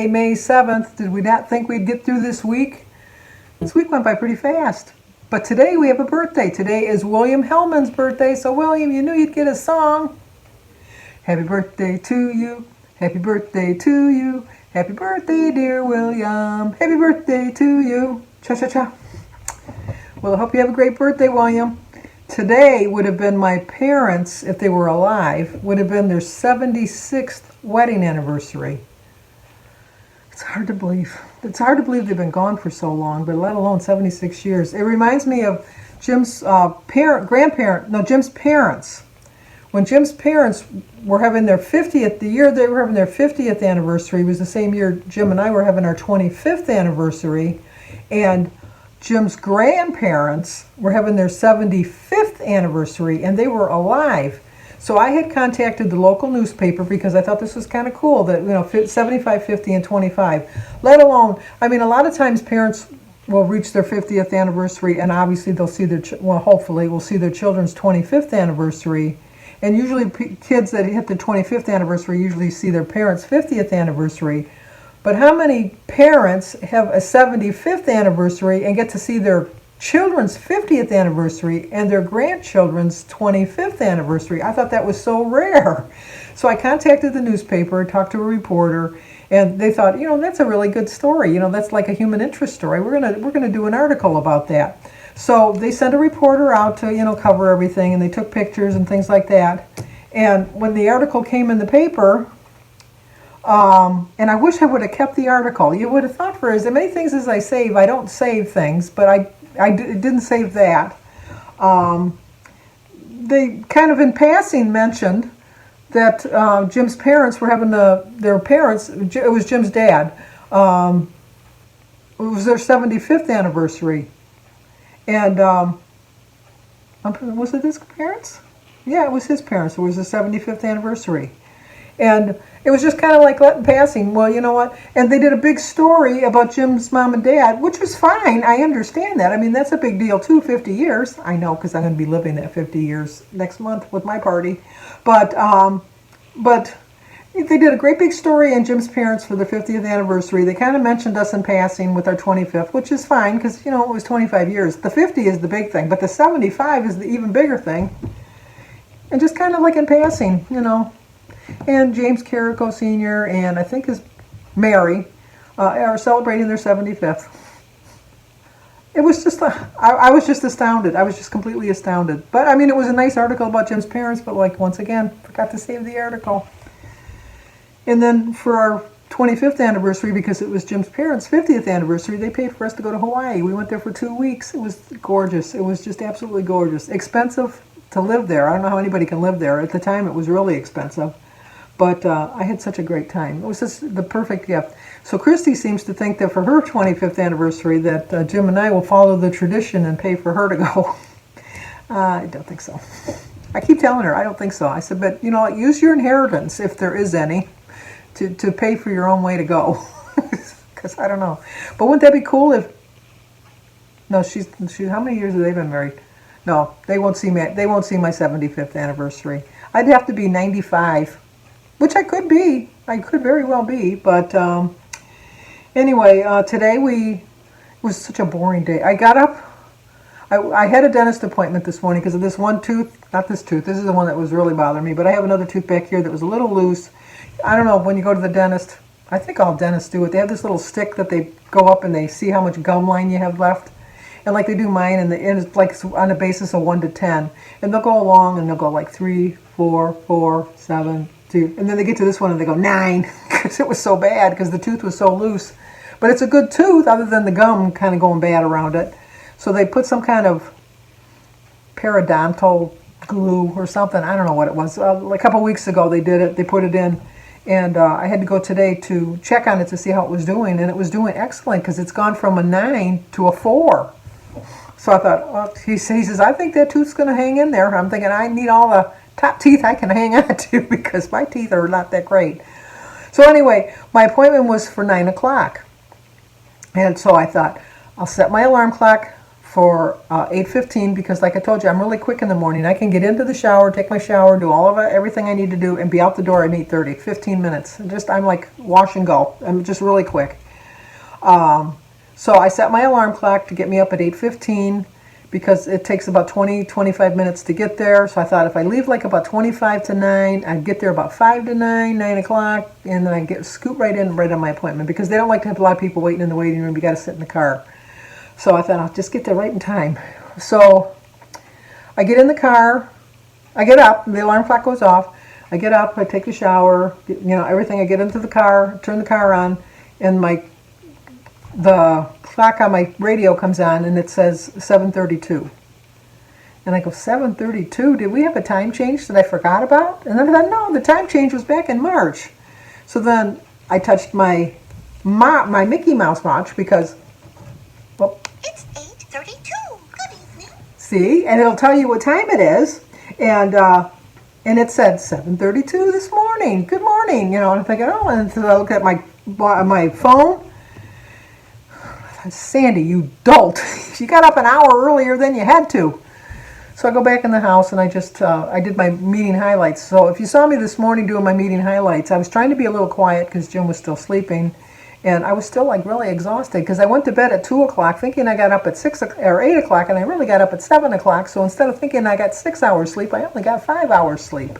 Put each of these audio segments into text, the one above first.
Monday, May 7th. Did we not think we'd get through this week? This week went by pretty fast. But today we have a birthday. Today is William Hellman's birthday. So William, you knew you'd get a song. Happy birthday to you. Happy birthday to you. Happy birthday, dear William. Happy birthday to you. Cha-cha-cha. Well, I hope you have a great birthday, William. Today would have been my parents, if they were alive, would have been their 76th wedding anniversary. It's hard to believe. It's hard to believe they've been gone for so long, but let alone 76 years. It reminds me of Jim's Jim's parents. When Jim's parents were having their 50th, the year they were having their 50th anniversary was the same year Jim and I were having our 25th anniversary, and Jim's grandparents were having their 75th anniversary, and they were alive. So I had contacted the local newspaper because I thought this was kind of cool that, 75, 50, and 25. Let alone, a lot of times parents will reach their 50th anniversary and obviously they'll see hopefully will see their children's 25th anniversary. And usually kids that hit the 25th anniversary usually see their parents' 50th anniversary. But how many parents have a 75th anniversary and get to see their children's 50th anniversary and their grandchildren's 25th anniversary? I thought that was so rare. So I contacted the newspaper, talked to a reporter, and they thought, that's a really good story. That's like a human interest story. We're gonna do an article about that. So they sent a reporter out to, cover everything, and they took pictures and things like that. And when the article came in the paper, and I wish I would have kept the article. You would have thought for as many things as I save, I don't save things, but I didn't save that. They kind of in passing mentioned that Jim's parents were having it was Jim's dad. It was their 75th anniversary. And was it his parents? Yeah, it was his parents. It was the 75th anniversary. And it was just kind of like letting passing. Well, you know what? And they did a big story about Jim's mom and dad, which was fine. I understand that. That's a big deal too, 50 years. I know, because I'm going to be living that 50 years next month with my party. But they did a great big story on Jim's parents for their 50th anniversary. They kind of mentioned us in passing with our 25th, which is fine because, it was 25 years. The 50 is the big thing, but the 75 is the even bigger thing. And just kind of like in passing, And James Carrico Sr. and I think his Mary are celebrating their 75th. It was just, I was just astounded. I was just completely astounded. But, it was a nice article about Jim's parents, but once again, forgot to save the article. And then for our 25th anniversary, because it was Jim's parents' 50th anniversary, they paid for us to go to Hawaii. We went there for 2 weeks. It was gorgeous. It was just absolutely gorgeous. Expensive to live there. I don't know how anybody can live there. At the time, it was really expensive. But I had such a great time. It was just the perfect gift. So Christy seems to think that for her 25th anniversary that Jim and I will follow the tradition and pay for her to go. I don't think so. I keep telling her I don't think so. I said, but use your inheritance, if there is any, to pay for your own way to go. Because I don't know. But wouldn't that be cool if... No, she's how many years have they been married? No, they won't see my 75th anniversary. I'd have to be 95. Which I could be. I could very well be. But anyway, today it was such a boring day. I got up. I had a dentist appointment this morning because of this one tooth. Not this tooth. This is the one that was really bothering me. But I have another tooth back here that was a little loose. I don't know, when you go to the dentist, I think all dentists do it. They have this little stick that they go up and they see how much gum line you have left. And like they do mine, and it's like on a basis of 1 to 10. And they'll go along and they'll go like 3, 4, 7, 2. And then they get to this one and they go 9 because it was so bad because the tooth was so loose. But it's a good tooth other than the gum kind of going bad around it. So they put some kind of periodontal glue or something. I don't know what it was. A couple weeks ago they did it. They put it in. And I had to go today to check on it to see how it was doing. And it was doing excellent because it's gone from a 9 to a 4. So I thought, well, he says, I think that tooth's going to hang in there. I'm thinking I need all the top teeth I can hang on to because my teeth are not that great. So anyway, my appointment was for 9 o'clock. And so I thought, I'll set my alarm clock for 8:15 because, like I told you, I'm really quick in the morning. I can get into the shower, take my shower, do all of it, everything I need to do, and be out the door at 8:30. 15 minutes. I'm like wash and go. I'm just really quick. So I set my alarm clock to get me up at 8:15 because it takes about 20-25 minutes to get there. So I thought if I leave like about 25 to 9, I'd get there about 5 to 9, 9 o'clock, and then I scoot right in right on my appointment because they don't like to have a lot of people waiting in the waiting room. You got to sit in the car. So I thought I'll just get there right in time. So I get in the car, I get up, the alarm clock goes off. I get up, I take a shower, everything. I get into the car, turn the car on, and the clock on my radio comes on and it says 7:32. And I go, 7:32? Did we have a time change that I forgot about? And then I thought, no, the time change was back in March. So then I touched my Mickey Mouse watch because, well, it's 8:32. Good evening. See, and it'll tell you what time it is, and it said 7:32 this morning. Good morning, And I'm thinking, oh, and so I look at my phone. Sandy, you dolt! You got up an hour earlier than you had to. So I go back in the house and I did my meeting highlights. So if you saw me this morning doing my meeting highlights, I was trying to be a little quiet because Jim was still sleeping. And I was still like really exhausted because I went to bed at 2 o'clock thinking I got up at 6 or 8 o'clock, and I really got up at 7 o'clock. So instead of thinking I got 6 hours sleep, I only got 5 hours sleep.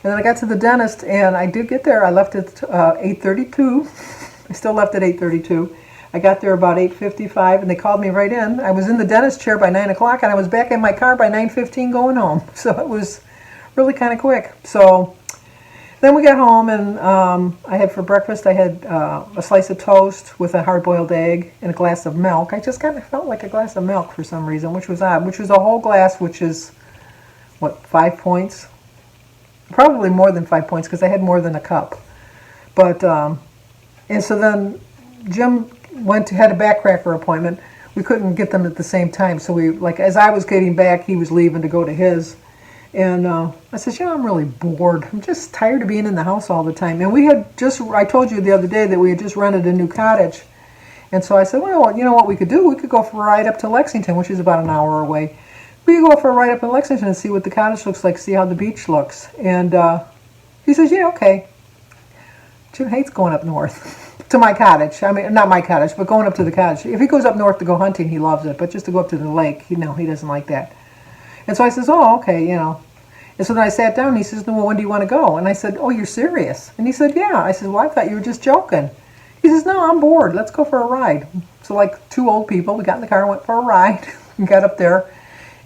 And then I got to the dentist, and I did get there. I left at 8:32. I still left at 8:32. I got there about 8:55, and they called me right in. I was in the dentist chair by 9 o'clock, and I was back in my car by 9:15 going home. So it was really kind of quick. So then we got home, and I had for breakfast, I had a slice of toast with a hard-boiled egg and a glass of milk. I just kind of felt like a glass of milk for some reason, which was odd, which was a whole glass, which is, 5 points? Probably more than 5 points because I had more than a cup. But, and so then Jim had a backcracker appointment. We couldn't get them at the same time, so as I was getting back, he was leaving to go to his. And I said, I'm really bored. I'm just tired of being in the house all the time. And I told you the other day that we had just rented a new cottage. And so I said, well, you know what we could do? We could go for a ride up to Lexington, which is about an hour away. We could go for a ride up to Lexington and see what the cottage looks like, see how the beach looks. And he says, yeah, okay. Jim hates going up north to my cottage. I mean, not my cottage, but going up to the cottage. If he goes up north to go hunting, he loves it. But just to go up to the lake, he doesn't like that. And so I says, oh, okay, And so then I sat down and he says, no, well, when do you want to go? And I said, oh, you're serious? And he said, yeah. I said, well, I thought you were just joking. He says, no, I'm bored. Let's go for a ride. So like two old people, we got in the car and went for a ride and got up there.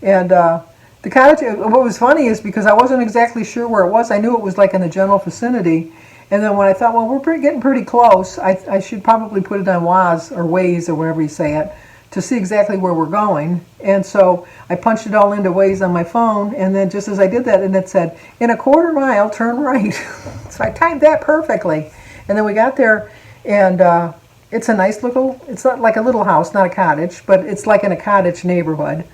And the cottage, what was funny is because I wasn't exactly sure where it was. I knew it was like in the general vicinity. And then when I thought, well, we're getting pretty close, I should probably put it on Waze or wherever you say it, to see exactly where we're going. And so I punched it all into Waze on my phone, and then just as I did that, and it said, in a quarter mile, turn right. So I timed that perfectly. And then we got there, and it's a nice it's not like a little house, not a cottage, but it's like in a cottage neighborhood.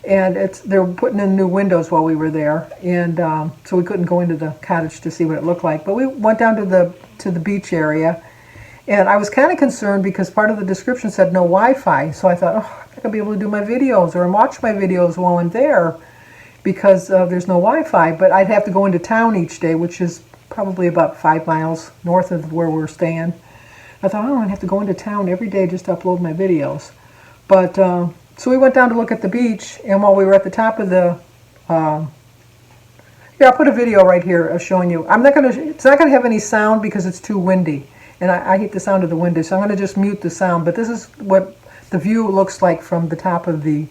And they're putting in new windows while we were there, and so we couldn't go into the cottage to see what it looked like. But we went down to the beach area, and I was kind of concerned because part of the description said no Wi-Fi. So I thought, oh, I'm not gonna be able to do my videos or watch my videos while I'm there because there's no Wi-Fi. But I'd have to go into town each day, which is probably about 5 miles north of where we're staying. I thought, oh, I'd have to go into town every day just to upload my videos. But so we went down to look at the beach, and while we were at the top of the, yeah, I'll put a video right here of showing you. It's not gonna have any sound because it's too windy, and I hate the sound of the wind, so I'm gonna just mute the sound. But this is what the view looks like from the top of the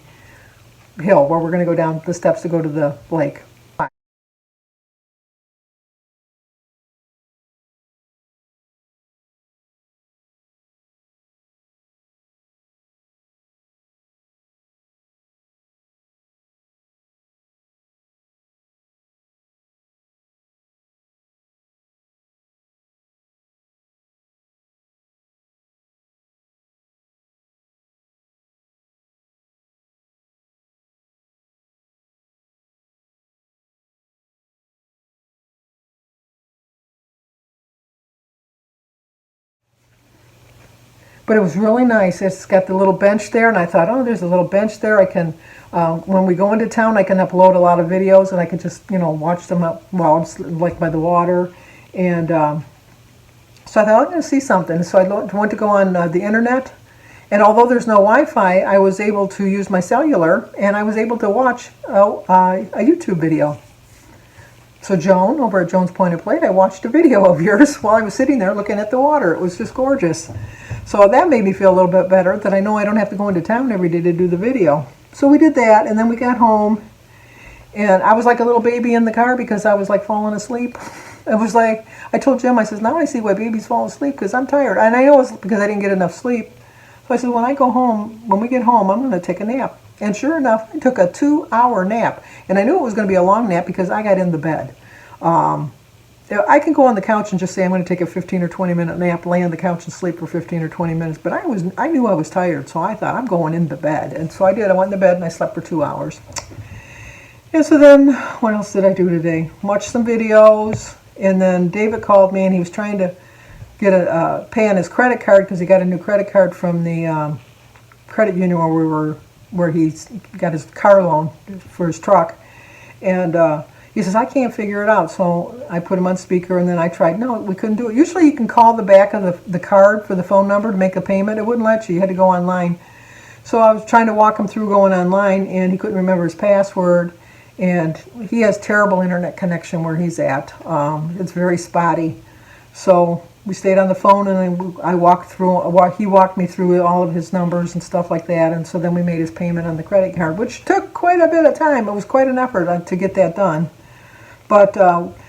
hill where we're gonna go down the steps to go to the lake. But it was really nice. It's got the little bench there, and I thought, oh, there's a little bench there. I can, when we go into town, I can upload a lot of videos, and I can just, watch them up while I'm like by the water. And so I thought, I'm going to see something. So I went to go on the internet, and although there's no Wi-Fi, I was able to use my cellular, and I was able to watch a YouTube video. So Joan, over at Joan's Point of Plate, I watched a video of yours while I was sitting there looking at the water. It was just gorgeous. So that made me feel a little bit better that I know I don't have to go into town every day to do the video. So we did that, and then we got home, and I was like a little baby in the car because I was like falling asleep. It was like, I told Jim, I says, now I see why babies fall asleep because I'm tired. And I know it's because I didn't get enough sleep. So I said, when we get home, I'm going to take a nap. And sure enough, I took a 2-hour nap. And I knew it was going to be a long nap because I got in the bed. I can go on the couch and just say I'm going to take a 15 or 20 minute nap, lay on the couch and sleep for 15 or 20 minutes. But I knew I was tired, so I thought I'm going into bed. And so I did. I went into bed and I slept for 2 hours. And so then, what else did I do today? Watched some videos. And then David called me and he was trying to get a pay on his credit card because he got a new credit card from the credit union where he got his car loan for his truck. And he says, I can't figure it out. So I put him on speaker and then I tried. No, we couldn't do it. Usually you can call the back of the card for the phone number to make a payment. It wouldn't let you. You had to go online. So I was trying to walk him through going online and he couldn't remember his password. And he has terrible internet connection where he's at. It's very spotty. So we stayed on the phone and he walked me through all of his numbers and stuff like that. And so then we made his payment on the credit card, which took quite a bit of time. It was quite an effort to get that done. But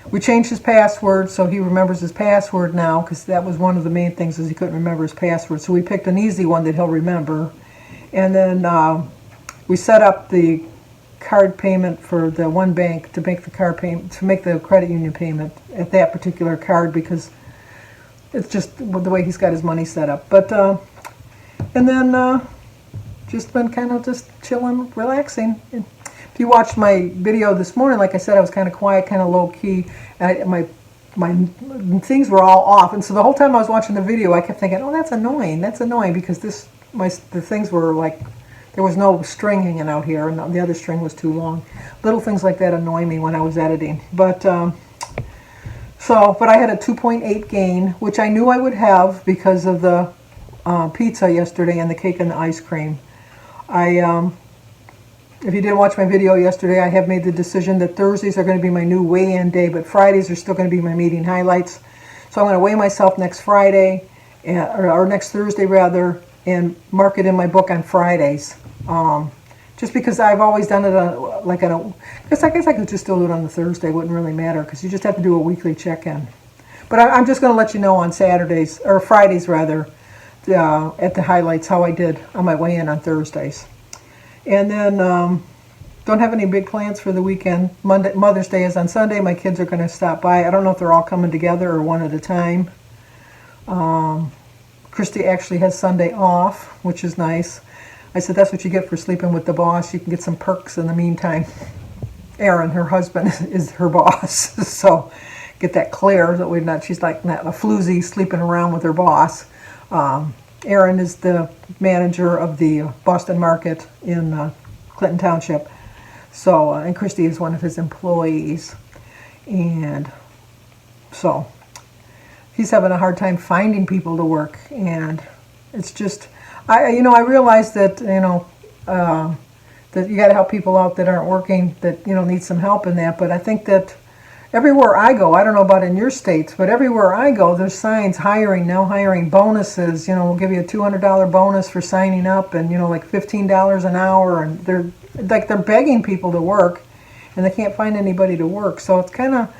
we changed his password so he remembers his password now because that was one of the main things is he couldn't remember his password. So we picked an easy one that he'll remember. And then we set up the card payment for the one bank to make the credit union payment at that particular card because it's just the way he's got his money set up. But and then just been kind of just chilling, relaxing. If you watched my video this morning, like I said, I was kind of quiet, kind of low key. My things were all off, and so the whole time I was watching the video, I kept thinking, "Oh, that's annoying. That's annoying," because the things were like. There was no string hanging out here, and the other string was too long. Little things like that annoy me when I was editing. But I had a 2.8 gain, which I knew I would have because of the pizza yesterday and the cake and the ice cream. If you didn't watch my video yesterday, I have made the decision that Thursdays are going to be my new weigh-in day, but Fridays are still going to be my meeting highlights. So I'm going to weigh myself next Friday, or next Thursday rather, and mark it in my book on Fridays. Just because I've always done it because I guess I could just still do it on the Thursday. It wouldn't really matter because you just have to do a weekly check-in. But I'm just going to let you know on Saturdays, or Fridays rather, at the highlights how I did on my weigh-in on Thursdays. And then don't have any big plans for the weekend. Mother's Day is on Sunday. My kids are going to stop by. I don't know if they're all coming together or one at a time. Christy actually has Sunday off, which is nice. I said, that's what you get for sleeping with the boss. You can get some perks in the meantime. Aaron, her husband, is her boss. So get that clear that she's like not a floozy sleeping around with her boss. Aaron is the manager of the Boston Market in Clinton Township. So, and Christy is one of his employees. And so he's having a hard time finding people to work. And it's just, I realize that, that you got to help people out that aren't working, that, need some help in that. But I think that everywhere I go, I don't know about in your states, but everywhere I go, there's signs hiring bonuses. We'll give you a $200 bonus for signing up, and like $15 an hour, and they're begging people to work, and they can't find anybody to work. So it's kind of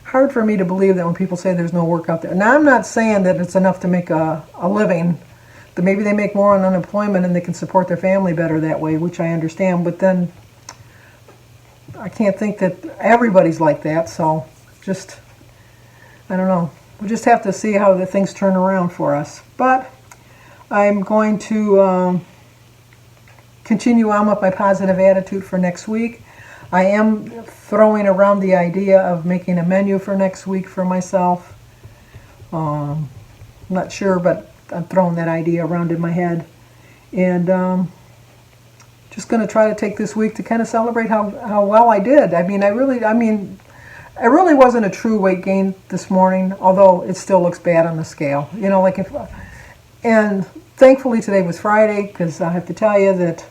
hard for me to believe that when people say there's no work out there. Now I'm not saying that it's enough to make a living. That maybe they make more on unemployment and they can support their family better that way, which I understand. But then I can't think that everybody's like that, so I don't know. We'll just have to see how the things turn around for us. But I'm going to continue on with my positive attitude for next week. I am throwing around the idea of making a menu for next week for myself. I'm not sure, but I'm throwing that idea around in my head. And just going to try to take this week to kind of celebrate how well I did. I mean, it really wasn't a true weight gain this morning, although it still looks bad on the scale. You know, like and thankfully today was Friday, because I have to tell you that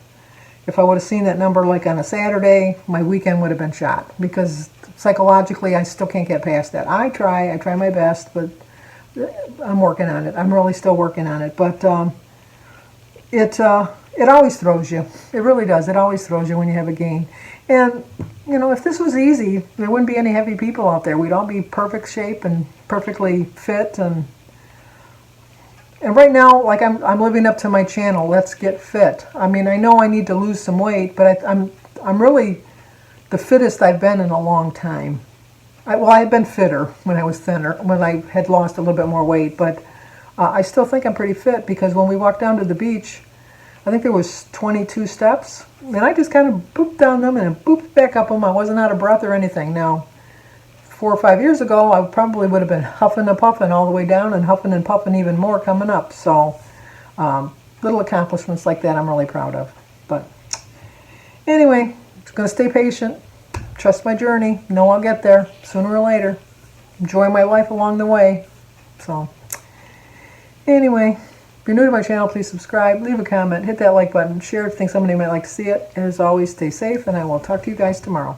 if I would have seen that number like on a Saturday, my weekend would have been shot, because psychologically I still can't get past that. I try my best, but I'm working on it. I'm really still working on it. But it always throws you. It really does. It always throws you when you have a gain. And, you know, if this was easy, there wouldn't be any heavy people out there. We'd all be perfect shape and perfectly fit. And right now, like I'm living up to my channel, Let's Get Fit. I mean, I know I need to lose some weight, but I'm really the fittest I've been in a long time. I had been fitter when I was thinner, when I had lost a little bit more weight, but I still think I'm pretty fit, because when we walked down to the beach, I think there was 22 steps, and I just kind of booped down them and booped back up them. I wasn't out of breath or anything. Now, 4 or 5 years ago, I probably would have been huffing and puffing all the way down, and huffing and puffing even more coming up. So, little accomplishments like that I'm really proud of. But anyway, just going to stay patient, trust my journey, know I'll get there sooner or later, enjoy my life along the way. So anyway, if you're new to my channel, please subscribe, leave a comment, hit that like button, share if you think somebody might like to see it. As always, stay safe, and I will talk to you guys tomorrow.